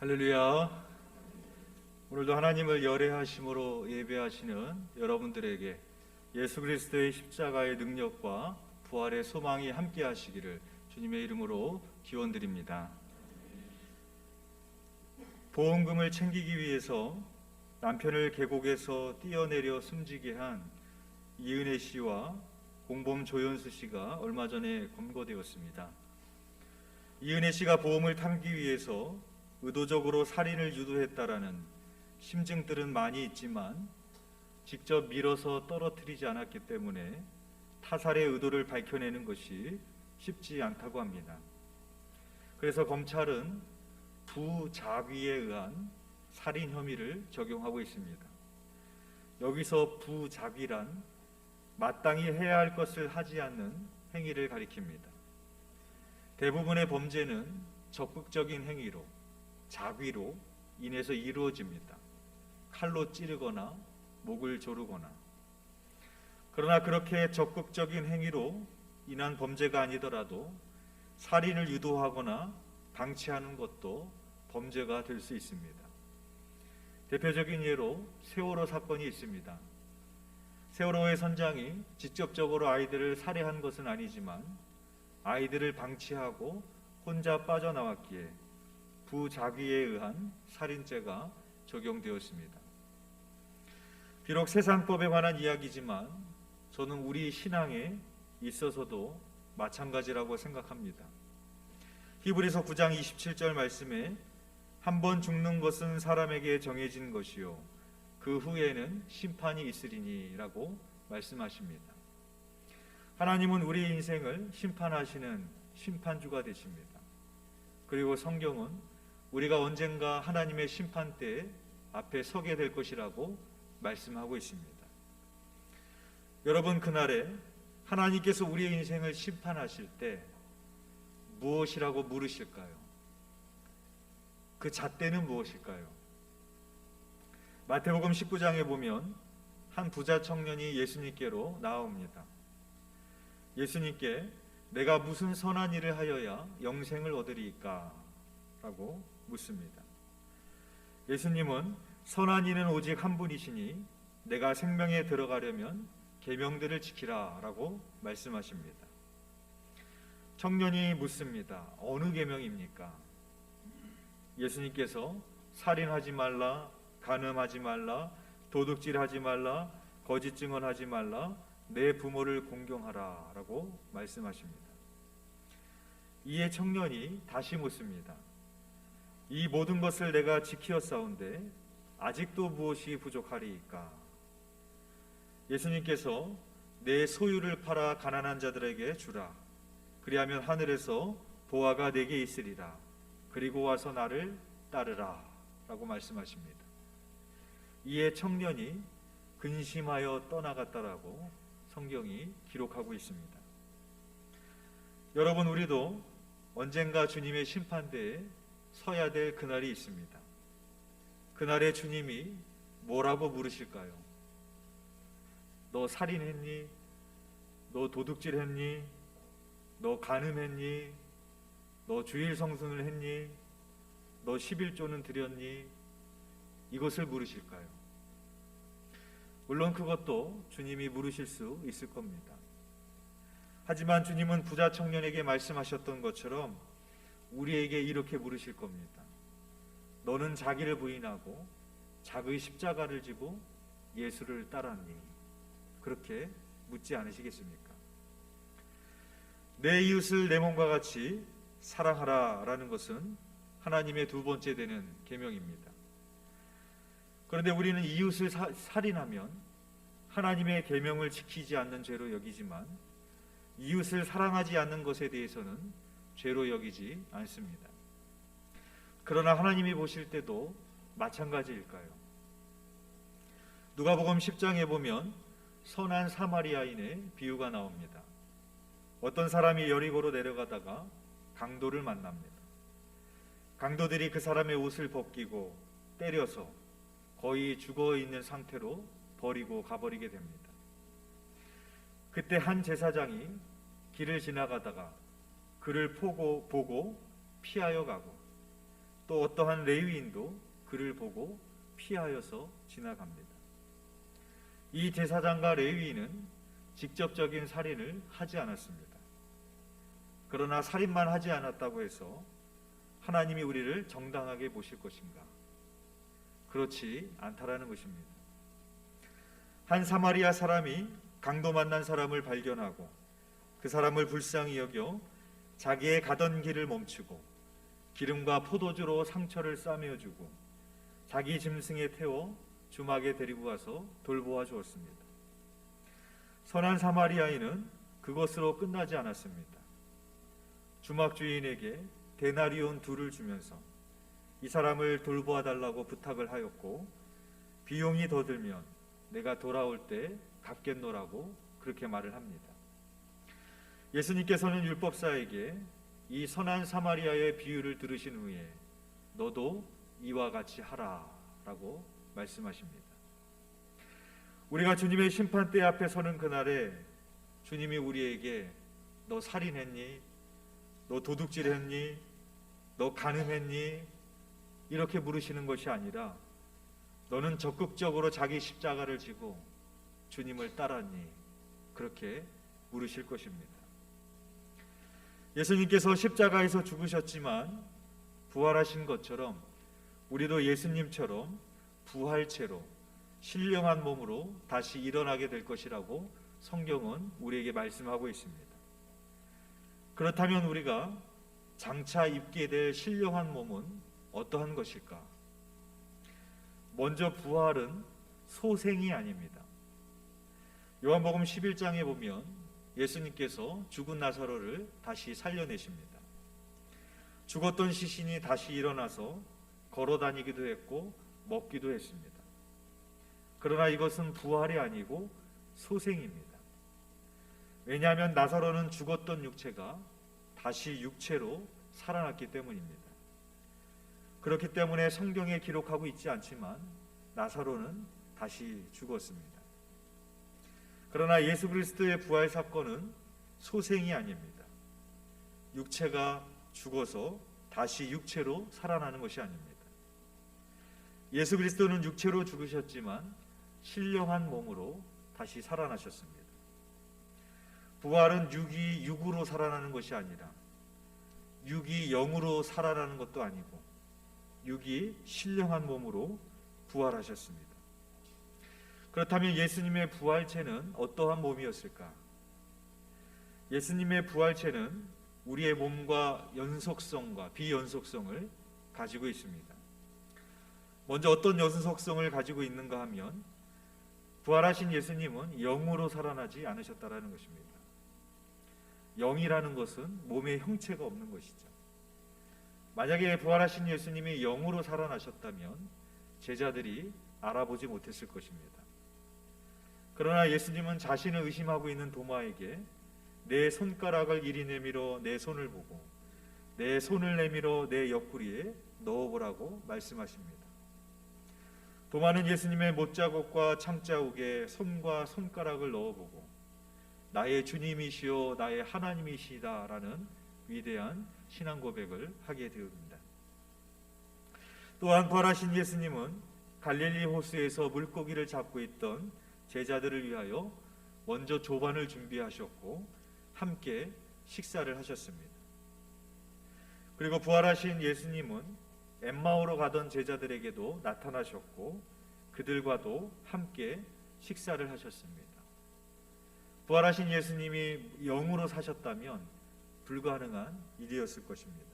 할렐루야. 오늘도 하나님을 열애하심으로 예배하시는 여러분들에게 예수 그리스도의 십자가의 능력과 부활의 소망이 함께 하시기를 주님의 이름으로 기원드립니다. 보험금을 챙기기 위해서 남편을 계곡에서 뛰어내려 숨지게 한 이은혜 씨와 공범 조연수 씨가 얼마 전에 검거되었습니다. 이은혜 씨가 보험을 탐기 위해서 의도적으로 살인을 유도했다라는 심증들은 많이 있지만 직접 밀어서 떨어뜨리지 않았기 때문에 타살의 의도를 밝혀내는 것이 쉽지 않다고 합니다. 그래서 검찰은 부작위에 의한 살인 혐의를 적용하고 있습니다. 여기서 부작위란 마땅히 해야 할 것을 하지 않는 행위를 가리킵니다. 대부분의 범죄는 적극적인 행위로, 작위로 인해서 이루어집니다. 칼로 찌르거나 목을 조르거나. 그러나 그렇게 적극적인 행위로 인한 범죄가 아니더라도 살인을 유도하거나 방치하는 것도 범죄가 될 수 있습니다. 대표적인 예로 세월호 사건이 있습니다. 세월호의 선장이 직접적으로 아이들을 살해한 것은 아니지만 아이들을 방치하고 혼자 빠져나왔기에 부작위에 의한 살인죄가 적용되었습니다. 비록 세상법에 관한 이야기지만 저는 우리 신앙에 있어서도 마찬가지라고 생각합니다. 히브리서 9장 27절 말씀에 한 번 죽는 것은 사람에게 정해진 것이요 그 후에는 심판이 있으리니 라고 말씀하십니다. 하나님은 우리의 인생을 심판하시는 심판주가 되십니다. 그리고 성경은 우리가 언젠가 하나님의 심판대에 앞에 서게 될 것이라고 말씀하고 있습니다. 여러분, 그날에 하나님께서 우리의 인생을 심판하실 때 무엇이라고 물으실까요? 그 잣대는 무엇일까요? 마태복음 19장에 보면 한 부자 청년이 예수님께로 나옵니다. 예수님께 내가 무슨 선한 일을 하여야 영생을 얻으리이까? 라고 묻습니다. 예수님은 선한 이는 오직 한 분이시니 내가 생명에 들어가려면 계명들을 지키라 라고 말씀하십니다. 청년이 묻습니다. 어느 계명입니까? 예수님께서 살인하지 말라, 간음하지 말라, 도둑질하지 말라, 거짓 증언하지 말라, 내 부모를 공경하라 라고 말씀하십니다. 이에 청년이 다시 묻습니다. 이 모든 것을 내가 지키었사온데 아직도 무엇이 부족하리이까? 예수님께서 내 소유를 팔아 가난한 자들에게 주라. 그리하면 하늘에서 보화가 내게 있으리라. 그리고 와서 나를 따르라 라고 말씀하십니다. 이에 청년이 근심하여 떠나갔다라고 성경이 기록하고 있습니다. 여러분, 우리도 언젠가 주님의 심판대에 서야 될 그날이 있습니다. 그날에 주님이 뭐라고 물으실까요? 너 살인했니? 너 도둑질했니? 너 간음했니? 너 주일 성순을 했니? 너 11조는 드렸니? 이것을 물으실까요? 물론 그것도 주님이 물으실 수 있을 겁니다. 하지만 주님은 부자 청년에게 말씀하셨던 것처럼 우리에게 이렇게 물으실 겁니다. 너는 자기를 부인하고 자기의 십자가를 지고 예수를 따랐니? 그렇게 묻지 않으시겠습니까? 내 이웃을 내 몸과 같이 사랑하라 라는 것은 하나님의 두 번째 되는 계명입니다. 그런데 우리는 이웃을 살인하면 하나님의 계명을 지키지 않는 죄로 여기지만 이웃을 사랑하지 않는 것에 대해서는 죄로 여기지 않습니다. 그러나 하나님이 보실 때도 마찬가지일까요? 누가복음 10장에 보면 선한 사마리아인의 비유가 나옵니다. 어떤 사람이 여리고로 내려가다가 강도를 만납니다. 강도들이 그 사람의 옷을 벗기고 때려서 거의 죽어있는 상태로 버리고 가버리게 됩니다. 그때 한 제사장이 길을 지나가다가 그를 보고 피하여 가고 또 어떠한 레위인도 그를 보고 피하여서 지나갑니다. 이 제사장과 레위인은 직접적인 살인을 하지 않았습니다. 그러나 살인만 하지 않았다고 해서 하나님이 우리를 정당하게 보실 것인가? 그렇지 않다라는 것입니다. 한 사마리아 사람이 강도 만난 사람을 발견하고 그 사람을 불쌍히 여겨 자기의 가던 길을 멈추고 기름과 포도주로 상처를 싸매어주고 자기 짐승에 태워 주막에 데리고 가서 돌보아 주었습니다. 선한 사마리아인은 그것으로 끝나지 않았습니다. 주막 주인에게 데나리온 2를 주면서 이 사람을 돌보아 달라고 부탁을 하였고 비용이 더 들면 내가 돌아올 때 갚겠노라고 그렇게 말을 합니다. 예수님께서는 율법사에게 이 선한 사마리아의 비유를 들으신 후에 너도 이와 같이 하라 라고 말씀하십니다. 우리가 주님의 심판대 앞에 서는 그날에 주님이 우리에게 너 살인했니? 너 도둑질했니? 너 간음했니? 이렇게 물으시는 것이 아니라 너는 적극적으로 자기 십자가를 지고 주님을 따랐니? 그렇게 물으실 것입니다. 예수님께서 십자가에서 죽으셨지만 부활하신 것처럼 우리도 예수님처럼 부활체로 신령한 몸으로 다시 일어나게 될 것이라고 성경은 우리에게 말씀하고 있습니다. 그렇다면 우리가 장차 입게 될 신령한 몸은 어떠한 것일까? 먼저 부활은 소생이 아닙니다. 요한복음 11장에 보면 예수님께서 죽은 나사로를 다시 살려내십니다. 죽었던 시신이 다시 일어나서 걸어다니기도 했고 먹기도 했습니다. 그러나 이것은 부활이 아니고 소생입니다. 왜냐하면 나사로는 죽었던 육체가 다시 육체로 살아났기 때문입니다. 그렇기 때문에 성경에 기록하고 있지 않지만 나사로는 다시 죽었습니다. 그러나 예수 그리스도의 부활 사건은 소생이 아닙니다. 육체가 죽어서 다시 육체로 살아나는 것이 아닙니다. 예수 그리스도는 육체로 죽으셨지만 신령한 몸으로 다시 살아나셨습니다. 부활은 육이 육으로 살아나는 것이 아니라 육이 영으로 살아나는 것도 아니고 육이 신령한 몸으로 부활하셨습니다. 그렇다면 예수님의 부활체는 어떠한 몸이었을까? 예수님의 부활체는 우리의 몸과 연속성과 비연속성을 가지고 있습니다. 먼저 어떤 연속성을 가지고 있는가 하면 부활하신 예수님은 영으로 살아나지 않으셨다라는 것입니다. 영이라는 것은 몸의 형체가 없는 것이죠. 만약에 부활하신 예수님이 영으로 살아나셨다면 제자들이 알아보지 못했을 것입니다. 그러나 예수님은 자신을 의심하고 있는 도마에게 내 손가락을 이리 내밀어 내 손을 보고 내 손을 내밀어 내 옆구리에 넣어보라고 말씀하십니다. 도마는 예수님의 못자국과 창자국에 손과 손가락을 넣어보고 나의 주님이시오 나의 하나님이시다 라는 위대한 신앙 고백을 하게 되었습니다. 또한 부활하신 예수님은 갈릴리 호수에서 물고기를 잡고 있던 제자들을 위하여 먼저 조반을 준비하셨고 함께 식사를 하셨습니다. 그리고 부활하신 예수님은 엠마오로 가던 제자들에게도 나타나셨고 그들과도 함께 식사를 하셨습니다. 부활하신 예수님이 영으로 사셨다면 불가능한 일이었을 것입니다.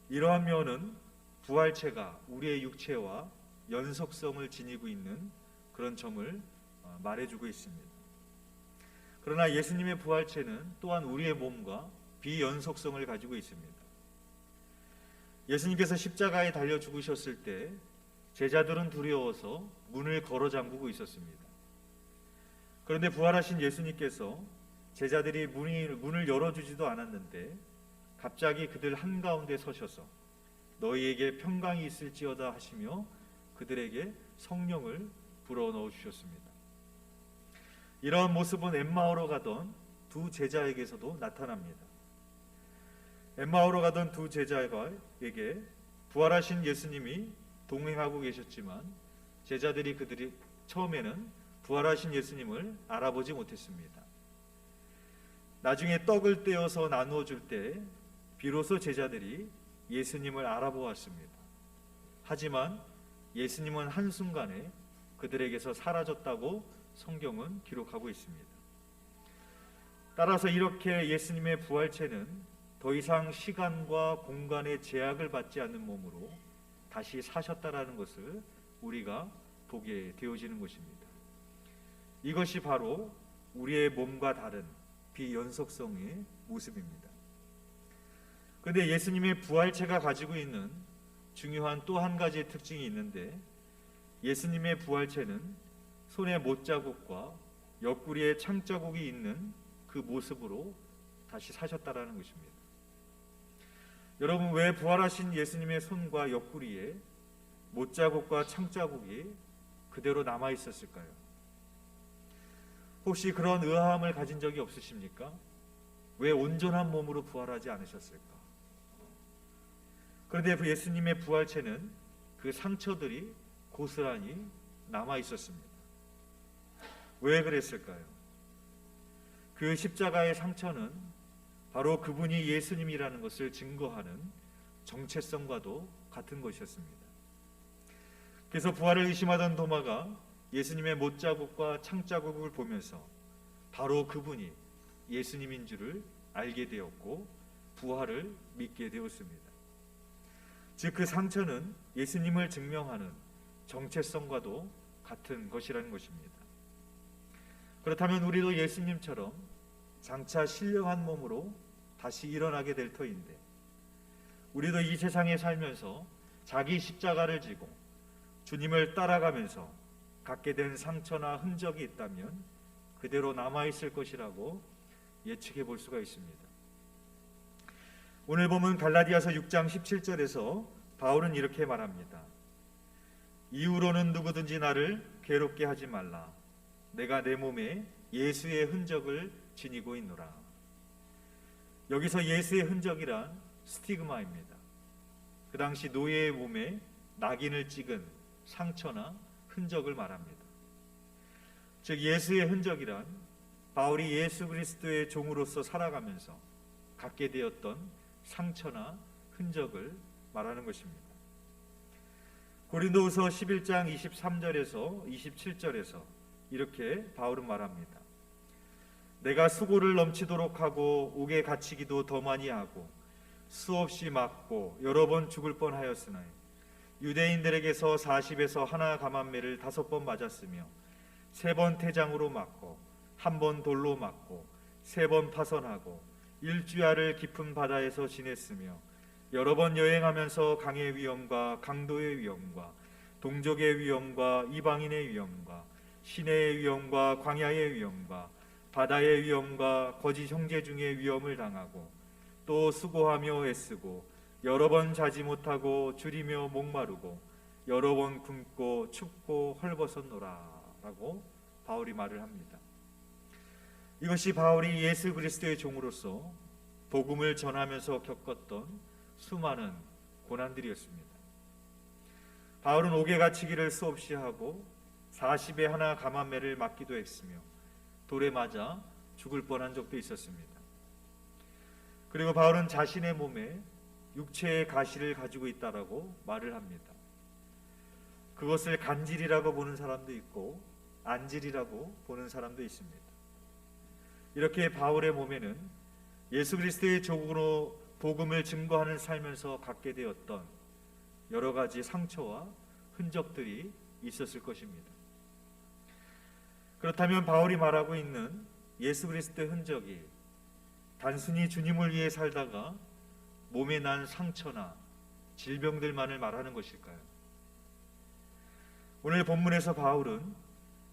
이러한 면은 부활체가 우리의 육체와 연속성을 지니고 있는 그런 점을 말해주고 있습니다. 그러나 예수님의 부활체는 또한 우리의 몸과 비연속성을 가지고 있습니다. 예수님께서 십자가에 달려 죽으셨을 때 제자들은 두려워서 문을 걸어 잠그고 있었습니다. 그런데 부활하신 예수님께서 제자들이 문을 열어주지도 않았는데 갑자기 그들 한가운데 서셔서 너희에게 평강이 있을지어다 하시며 그들에게 성령을 불어넣어 주셨습니다. 이러한 모습은 엠마오로 가던 두 제자에게서도 나타납니다. 엠마오로 가던 두 제자에게 부활하신 예수님이 동행하고 계셨지만 그들이 처음에는 부활하신 예수님을 알아보지 못했습니다. 나중에 떡을 떼어서 나누어 줄 때 비로소 제자들이 예수님을 알아보았습니다. 하지만 예수님은 한순간에 그들에게서 사라졌다고 성경은 기록하고 있습니다. 따라서 이렇게 예수님의 부활체는 더 이상 시간과 공간의 제약을 받지 않는 몸으로 다시 사셨다라는 것을 우리가 보게 되어지는 것입니다. 이것이 바로 우리의 몸과 다른 비연속성의 모습입니다. 그런데 예수님의 부활체가 가지고 있는 중요한 또 한 가지의 특징이 있는데, 예수님의 부활체는 손에 못자국과 옆구리에 창자국이 있는 그 모습으로 다시 사셨다라는 것입니다. 여러분, 왜 부활하신 예수님의 손과 옆구리에 못자국과 창자국이 그대로 남아 있었을까요? 혹시 그런 의아함을 가진 적이 없으십니까? 왜 온전한 몸으로 부활하지 않으셨을까? 그런데 그 예수님의 부활체는 그 상처들이 고스란히 남아 있었습니다. 왜 그랬을까요? 그 십자가의 상처는 바로 그분이 예수님이라는 것을 증거하는 정체성과도 같은 것이었습니다. 그래서 부활을 의심하던 도마가 예수님의 못자국과 창자국을 보면서 바로 그분이 예수님인 줄을 알게 되었고 부활을 믿게 되었습니다. 즉, 그 상처는 예수님을 증명하는 정체성과도 같은 것이라는 것입니다. 그렇다면 우리도 예수님처럼 장차 신령한 몸으로 다시 일어나게 될 터인데, 우리도 이 세상에 살면서 자기 십자가를 지고 주님을 따라가면서 갖게 된 상처나 흔적이 있다면 그대로 남아있을 것이라고 예측해 볼 수가 있습니다. 오늘 보면 갈라디아서 6장 17절에서 바울은 이렇게 말합니다. 이후로는 누구든지 나를 괴롭게 하지 말라. 내가 내 몸에 예수의 흔적을 지니고 있노라. 여기서 예수의 흔적이란 스티그마입니다. 그 당시 노예의 몸에 낙인을 찍은 상처나 흔적을 말합니다. 즉, 예수의 흔적이란 바울이 예수 그리스도의 종으로서 살아가면서 갖게 되었던 상처나 흔적을 말하는 것입니다. 고린도후서 11장 23절에서 27절에서 이렇게 바울은 말합니다. 내가 수고를 넘치도록 하고 옥에 갇히기도 더 많이 하고 수없이 맞고 여러 번 죽을 뻔하였으나 유대인들에게서 40에서 하나 감한매를 5번 맞았으며 3번 태장으로 맞고 1번 돌로 맞고 3번 파선하고 일주야를 깊은 바다에서 지냈으며 여러 번 여행하면서 강의 위험과 강도의 위험과 동족의 위험과 이방인의 위험과 시내의 위험과 광야의 위험과 바다의 위험과 거짓 형제 중의 위험을 당하고 또 수고하며 애쓰고 여러 번 자지 못하고 줄이며 목마르고 여러 번 굶고 춥고 헐벗었노라 라고 바울이 말을 합니다. 이것이 바울이 예수 그리스도의 종으로서 복음을 전하면서 겪었던 수많은 고난들이었습니다. 바울은 옥에 갇히기를 수없이 하고 40에 하나 감한매를 맞기도 했으며 돌에 맞아 죽을 뻔한 적도 있었습니다. 그리고 바울은 자신의 몸에 육체의 가시를 가지고 있다라고 말을 합니다. 그것을 간질이라고 보는 사람도 있고 안질이라고 보는 사람도 있습니다. 이렇게 바울의 몸에는 예수 그리스도의 종으로 복음을 증거하는 살면서 갖게 되었던 여러 가지 상처와 흔적들이 있었을 것입니다. 그렇다면 바울이 말하고 있는 예수 그리스도의 흔적이 단순히 주님을 위해 살다가 몸에 난 상처나 질병들만을 말하는 것일까요? 오늘 본문에서 바울은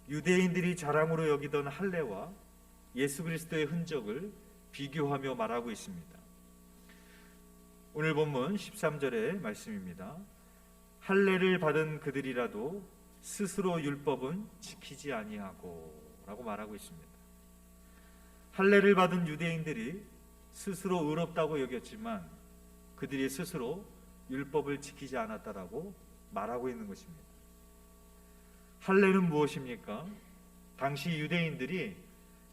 유대인들이 자랑으로 여기던 할례와 예수 그리스도의 흔적을 비교하며 말하고 있습니다. 오늘 본문 13절의 말씀입니다. 할례를 받은 그들이라도 스스로 율법은 지키지 아니하고 라고 말하고 있습니다. 할례를 받은 유대인들이 스스로 의롭다고 여겼지만 그들이 스스로 율법을 지키지 않았다라고 말하고 있는 것입니다. 할례는 무엇입니까? 당시 유대인들이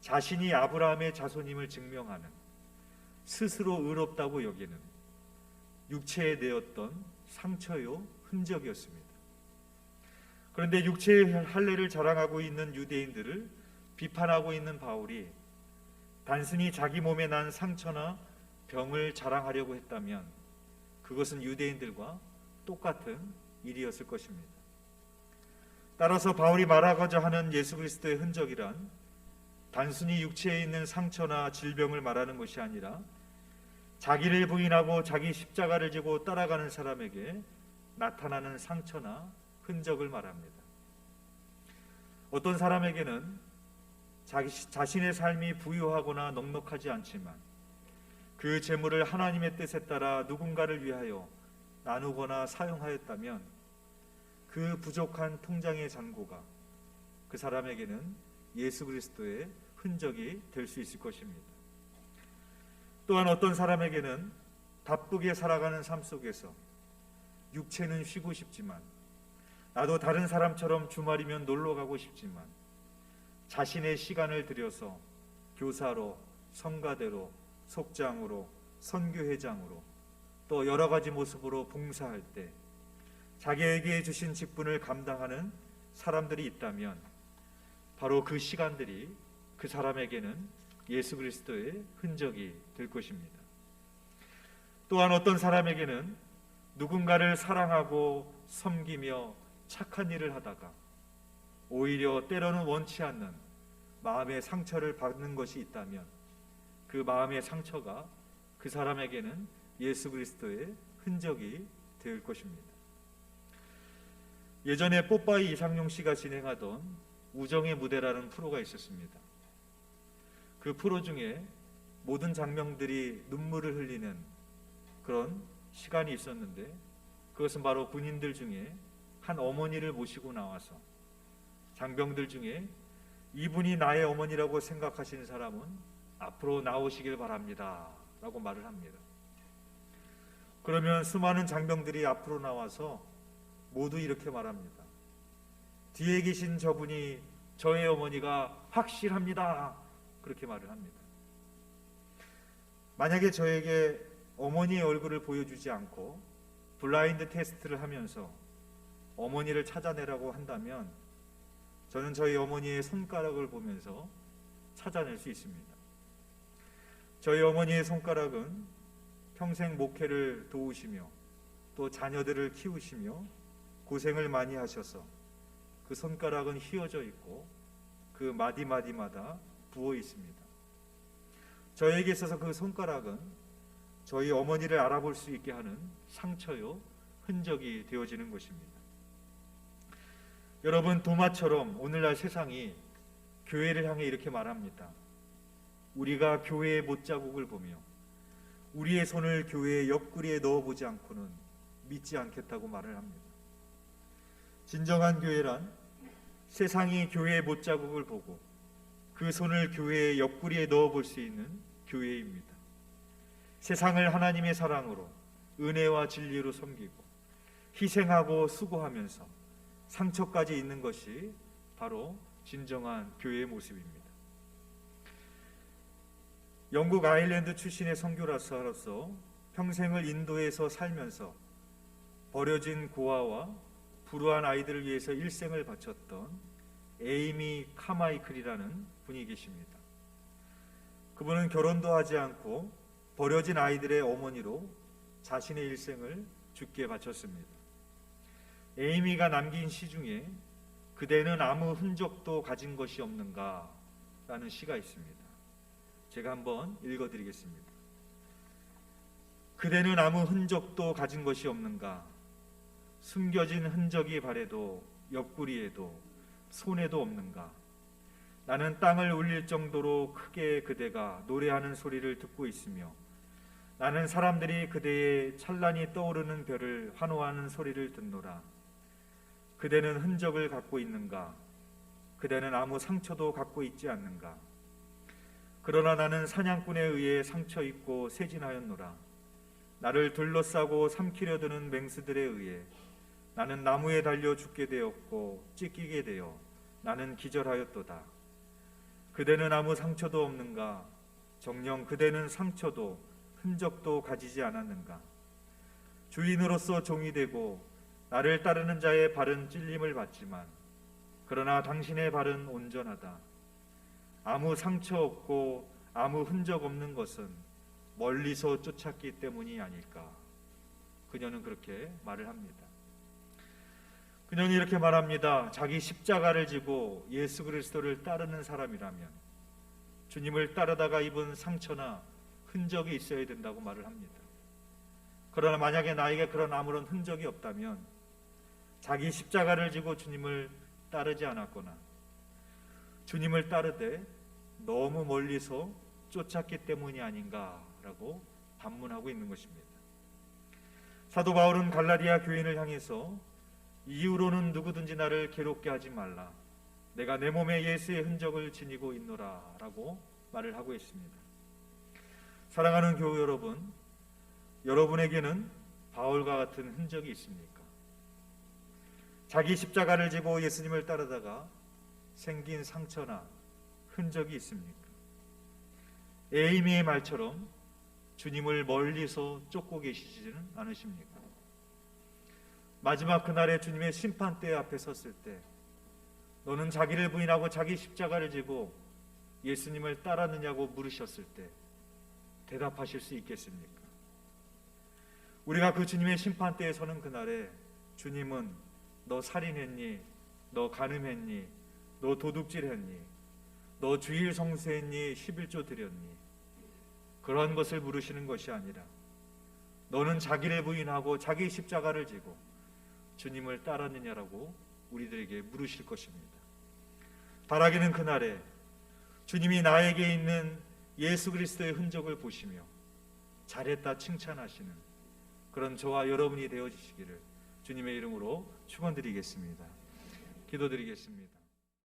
자신이 아브라함의 자손임을 증명하는, 스스로 의롭다고 여기는 육체에 내었던 상처요 흔적이었습니다. 그런데 육체의 할례를 자랑하고 있는 유대인들을 비판하고 있는 바울이 단순히 자기 몸에 난 상처나 병을 자랑하려고 했다면 그것은 유대인들과 똑같은 일이었을 것입니다. 따라서 바울이 말하고자 하는 예수 그리스도의 흔적이란 단순히 육체에 있는 상처나 질병을 말하는 것이 아니라 자기를 부인하고 자기 십자가를 지고 따라가는 사람에게 나타나는 상처나 흔적을 말합니다. 어떤 사람에게는 자신의 삶이 부유하거나 넉넉하지 않지만 그 재물을 하나님의 뜻에 따라 누군가를 위하여 나누거나 사용하였다면 그 부족한 통장의 잔고가 그 사람에게는 예수 그리스도의 흔적이 될 수 있을 것입니다. 또한 어떤 사람에게는 바쁘게 살아가는 삶 속에서 육체는 쉬고 싶지만, 나도 다른 사람처럼 주말이면 놀러 가고 싶지만 자신의 시간을 들여서 교사로, 성가대로, 속장으로, 선교회장으로 또 여러 가지 모습으로 봉사할 때 자기에게 주신 직분을 감당하는 사람들이 있다면 바로 그 시간들이 그 사람에게는 예수 그리스도의 흔적이 될 것입니다. 또한 어떤 사람에게는 누군가를 사랑하고 섬기며 착한 일을 하다가 오히려 때로는 원치 않는 마음의 상처를 받는 것이 있다면 그 마음의 상처가 그 사람에게는 예수 그리스도의 흔적이 될 것입니다. 예전에 뽀빠이 이상용 씨가 진행하던 우정의 무대라는 프로가 있었습니다. 그 프로 중에 모든 장면들이 눈물을 흘리는 그런 시간이 있었는데, 그것은 바로 군인들 중에 한 어머니를 모시고 나와서 장병들 중에 이분이 나의 어머니라고 생각하시는 사람은 앞으로 나오시길 바랍니다 라고 말을 합니다. 그러면 수많은 장병들이 앞으로 나와서 모두 이렇게 말합니다. 뒤에 계신 저분이 저의 어머니가 확실합니다. 그렇게 말을 합니다. 만약에 저에게 어머니의 얼굴을 보여주지 않고 블라인드 테스트를 하면서 어머니를 찾아내라고 한다면 저는 저희 어머니의 손가락을 보면서 찾아낼 수 있습니다. 저희 어머니의 손가락은 평생 목회를 도우시며 또 자녀들을 키우시며 고생을 많이 하셔서 그 손가락은 휘어져 있고 그 마디마디마다 부어 있습니다. 저에게 있어서 그 손가락은 저희 어머니를 알아볼 수 있게 하는 상처요 흔적이 되어지는 것입니다. 여러분, 도마처럼 오늘날 세상이 교회를 향해 이렇게 말합니다. 우리가 교회의 못자국을 보며 우리의 손을 교회의 옆구리에 넣어보지 않고는 믿지 않겠다고 말을 합니다. 진정한 교회란 세상이 교회의 못자국을 보고 그 손을 교회의 옆구리에 넣어볼 수 있는 교회입니다. 세상을 하나님의 사랑으로 은혜와 진리로 섬기고 희생하고 수고하면서 상처까지 있는 것이 바로 진정한 교회의 모습입니다. 영국 아일랜드 출신의 선교사로서 평생을 인도에서 살면서 버려진 고아와 불우한 아이들을 위해서 일생을 바쳤던 에이미 카마이클이라는 분이 계십니다. 그분은 결혼도 하지 않고 버려진 아이들의 어머니로 자신의 일생을 주께 바쳤습니다. 에이미가 남긴 시 중에 그대는 아무 흔적도 가진 것이 없는가 라는 시가 있습니다. 제가 한번 읽어드리겠습니다. 그대는 아무 흔적도 가진 것이 없는가? 숨겨진 흔적이 발에도 옆구리에도 손에도 없는가? 나는 땅을 울릴 정도로 크게 그대가 노래하는 소리를 듣고 있으며 나는 사람들이 그대의 찬란히 떠오르는 별을 환호하는 소리를 듣노라. 그대는 흔적을 갖고 있는가? 그대는 아무 상처도 갖고 있지 않는가? 그러나 나는 사냥꾼에 의해 상처 입고 세진하였노라. 나를 둘러싸고 삼키려 드는 맹수들에 의해 나는 나무에 달려 죽게 되었고 찢기게 되어 나는 기절하였도다. 그대는 아무 상처도 없는가? 정녕 그대는 상처도 흔적도 가지지 않았는가? 주인으로서 종이 되고 나를 따르는 자의 발은 찔림을 받지만 그러나 당신의 발은 온전하다. 아무 상처 없고 아무 흔적 없는 것은 멀리서 쫓았기 때문이 아닐까. 그녀는 그렇게 말을 합니다. 그녀는 이렇게 말합니다. 자기 십자가를 지고 예수 그리스도를 따르는 사람이라면 주님을 따르다가 입은 상처나 흔적이 있어야 된다고 말을 합니다. 그러나 만약에 나에게 그런 아무런 흔적이 없다면 자기 십자가를 지고 주님을 따르지 않았거나 주님을 따르되 너무 멀리서 쫓았기 때문이 아닌가라고 반문하고 있는 것입니다. 사도 바울은 갈라디아 교인을 향해서 이후로는 누구든지 나를 괴롭게 하지 말라. 내가 내 몸에 예수의 흔적을 지니고 있노라 라고 말을 하고 있습니다. 사랑하는 교우 여러분, 여러분에게는 바울과 같은 흔적이 있습니까? 자기 십자가를 지고 예수님을 따르다가 생긴 상처나 흔적이 있습니까? 에이미의 말처럼 주님을 멀리서 쫓고 계시지는 않으십니까? 마지막 그날에 주님의 심판대 앞에 섰을 때 너는 자기를 부인하고 자기 십자가를 지고 예수님을 따랐느냐고 물으셨을 때 대답하실 수 있겠습니까? 우리가 그 주님의 심판대에 서는 그날에 주님은 너 살인했니? 너 간음했니? 너 도둑질했니? 너 주일 성수했니? 11조 드렸니? 그러한 것을 물으시는 것이 아니라 너는 자기를 부인하고 자기 십자가를 지고 주님을 따랐느냐라고 우리들에게 물으실 것입니다. 바라기는 그날에 주님이 나에게 있는 예수 그리스도의 흔적을 보시며 잘했다 칭찬하시는 그런 저와 여러분이 되어주시기를 주님의 이름으로 축원드리겠습니다. 기도드리겠습니다.